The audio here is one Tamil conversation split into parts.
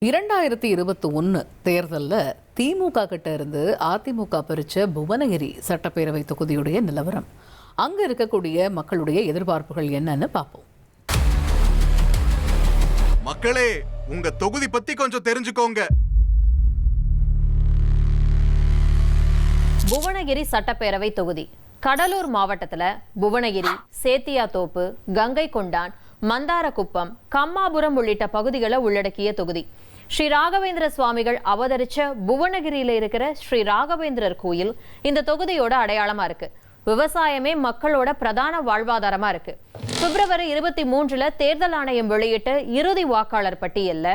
2021 தேர்தலில் திமுக கிட்ட இருந்து அதிமுக பிரிச்ச புவனகிரி சட்டப்பேரவை தொகுதியுடைய நிலவரம், அங்க இருக்கக்கூடிய மக்களுடைய எதிர்பார்ப்புகள் என்னன்னு பார்ப்போம். மக்களே, உங்க தொகுதி பத்தி கொஞ்சம் தெரிஞ்சுக்கோங்க. புவனகிரி சட்டப்பேரவை தொகுதி கடலூர் மாவட்டத்தில் புவனகிரி, சேத்தியாத்தோப்பு, கங்கை கொண்டான், மந்தாரக்குப்பம், கம்மாபுரம் உள்ளிட்ட பகுதிகளை உள்ளடக்கிய தொகுதி. ஸ்ரீ ராகவேந்திர சுவாமிகள் அவதரிச்ச புவனகிரியில இருக்கிற ஸ்ரீ ராகவேந்திரர் கோயில் இந்த தொகுதியோட அடையாளமா இருக்கு. விவசாயமே மக்களோட பிரதான வாழ்வாதாரமா இருக்கு. பிப்ரவரி 23 தேர்தல் ஆணையம் வெளியிட்ட இறுதி வாக்காளர் பட்டியல்ல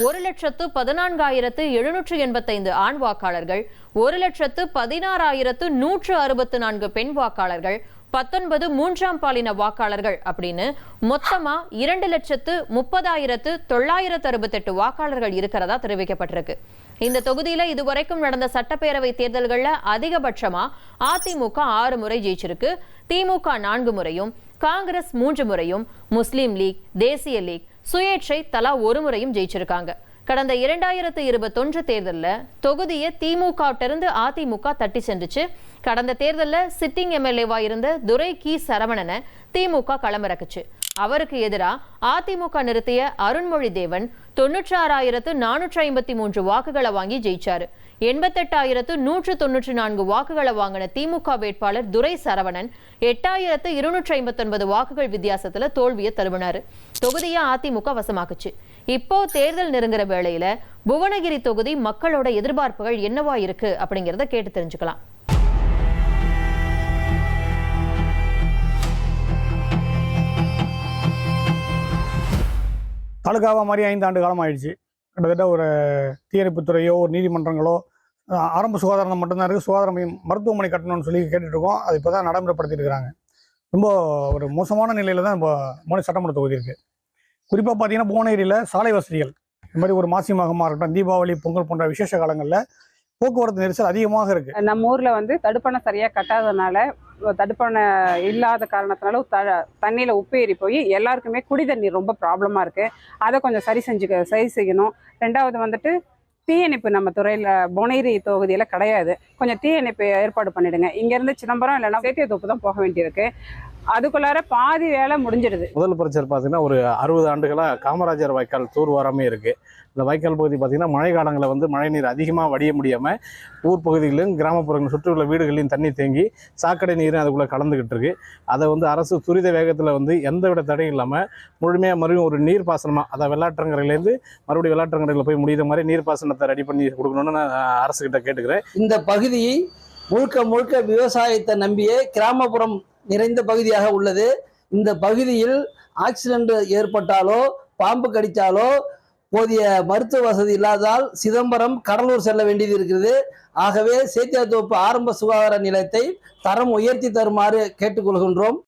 1,14,785 ஆண் வாக்காளர்கள், 1,16,164 பெண் வாக்காளர்கள், 19 மூன்றாம் பாலின வாக்காளர்கள் அப்படின்னு மொத்தமா 2,30,968 வாக்காளர்கள் இருக்கிறதா தெரிவிக்கப்பட்டிருக்கு. இந்த தொகுதியில இதுவரைக்கும் நடந்த சட்டப்பேரவை தேர்தல்கள்ல அதிகபட்சமா அதிமுக 6 முறை ஜெயிச்சிருக்கு. திமுக 4 முறையும், காங்கிரஸ் 3 முறையும், முஸ்லீம் லீக், தேசிய லீக், சுயேட்சை தலா 1 முறையும் ஜெயிச்சிருக்காங்க. கடந்த 2021 தேர்தலில் தொகுதியை திமுகவிலிருந்து அதிமுக தட்டி சென்றுச்சு. கடந்த தேர்தலில் சிட்டிங் எம்எல்ஏவா இருந்த துரை கி சரவணனை திமுக களமிறக்குச்சு. அவருக்கு எதிராக அதிமுக நிறுத்திய அருண்மொழி தேவன் 96,453 வாக்குகளை வாங்கி ஜெயிச்சாரு. 88,194 வாக்குகளை வாங்கின திமுக வேட்பாளர் துரை சரவணன் 8,259 வாக்குகள் வித்தியாசத்துல தோல்வியை தழுவினாரு. தொகுதியை அதிமுக வசமாக்குச்சு. இப்போ தேர்தல் நெருங்குற வேளையில புவனகிரி தொகுதி மக்களோட எதிர்பார்ப்புகள் என்னவா இருக்கு அப்படிங்கறத கேட்டு தெரிஞ்சுக்கலாம். தாலுகாவா மாதிரி 5 ஆண்டு காலம் ஆயிடுச்சு. கிட்டத்தட்ட ஒரு தீயணைப்புத்துறையோ ஒரு நீதிமன்றங்களோ ஆரம்ப சுகாதாரம் மட்டும்தான் இருக்குது. சுகாதார மருத்துவமனை கட்டணும்னு சொல்லி கேட்டுட்டு இருக்கோம். அது இப்போ தான் நடைமுறைப்படுத்திட்டு இருக்கிறாங்க. ரொம்ப ஒரு மோசமான நிலையில் தான் இப்போ புவனகிரி சட்டமன்ற தொகுதி இருக்குது. குறிப்பாக பார்த்தீங்கன்னா புவனகிரியில் சாலை வசதிகள், இந்த மாதிரி ஒரு மாசி மகமாக இருக்கட்டும், தீபாவளி, பொங்கல் போன்ற விசேஷ காலங்களில் போக்குவரத்து நெரிசல் அதிகமாக இருக்குது. நம்ம ஊரில் தடுப்பணை சரியாக கட்டாததுனால, தடுப்பணை இல்லாத காரணத்தினால தண்ணியில் உப்பு ஏறி போய் எல்லாருக்குமே குடி தண்ணீர் ரொம்ப ப்ராப்ளமாக இருக்குது. அதை கொஞ்சம் சரி செய்யணும். ரெண்டாவது தீயணைப்பு நம்ம துறையில் புவனகிரி தொகுதியில் கிடையாது. கொஞ்சம் தீயணைப்பு ஏற்பாடு பண்ணிடுங்க. இங்கேருந்து சிதம்பரம் இல்லைன்னா சேத்தியாத்தோப்பு தான் போக வேண்டியிருக்கு. அதுக்குள்ளார பாதி வேலை முடிஞ்சிடுது. முதல் பிரச்சனை பார்த்தீங்கன்னா ஒரு 60 ஆண்டுகளாக காமராஜர் வாய்க்கால் தூர் வராமே இருக்குது. இந்த வாய்க்கால் பகுதி பார்த்திங்கன்னா மழை காலங்களில் மழை நீர் அதிகமாக வடிய முடியாமல் ஊர் பகுதிகளிலும் கிராமப்புறங்கள் சுற்றியுள்ள வீடுகளையும் தண்ணி தேங்கி சாக்கடை நீரும் அதுக்குள்ளே கலந்துக்கிட்டு இருக்கு. அதை அரசு துரித வேகத்தில் எந்த விட தடையும் இல்லாமல் முழுமையாக மறுபடியும் ஒரு நீர் பாசனமாக, அதை வெள்ளாற்றங்கரையிலேருந்து மறுபடியும் வெள்ளாற்றங்கரையில் போய் முடியுற மாதிரி நீர் பாசனத்தை ரெடி பண்ணி கொடுக்கணும்னு நான் அரசுக்கிட்ட கேட்டுக்கிறேன். இந்த பகுதியை முழுக்க விவசாயத்தை நம்பியே கிராமப்புறம் நிறைந்த பகுதியாக உள்ளது. இந்த பகுதியில் ஆக்சிடென்ட் ஏற்பட்டாலோ பாம்பு கடித்தாலோ போதிய மருத்துவ வசதி இல்லாததால் சிதம்பரம், கடலூர் செல்ல வேண்டியது இருக்கிறது. ஆகவே சேத்தியாத்தோப்பு ஆரம்ப சுகாதார நிலையத்தை தரம் உயர்த்தி தருமாறு கேட்டுக்கொள்கின்றோம்.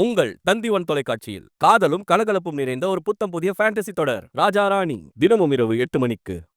உங்கள் தந்திவன் தொலைக்காட்சியில் காதலும் கலகலப்பும் நிறைந்த ஒரு புத்தம் புதிய ஃபேண்டசி தொடர் ராஜா ராணி தினமும் இரவு 8 மணிக்கு.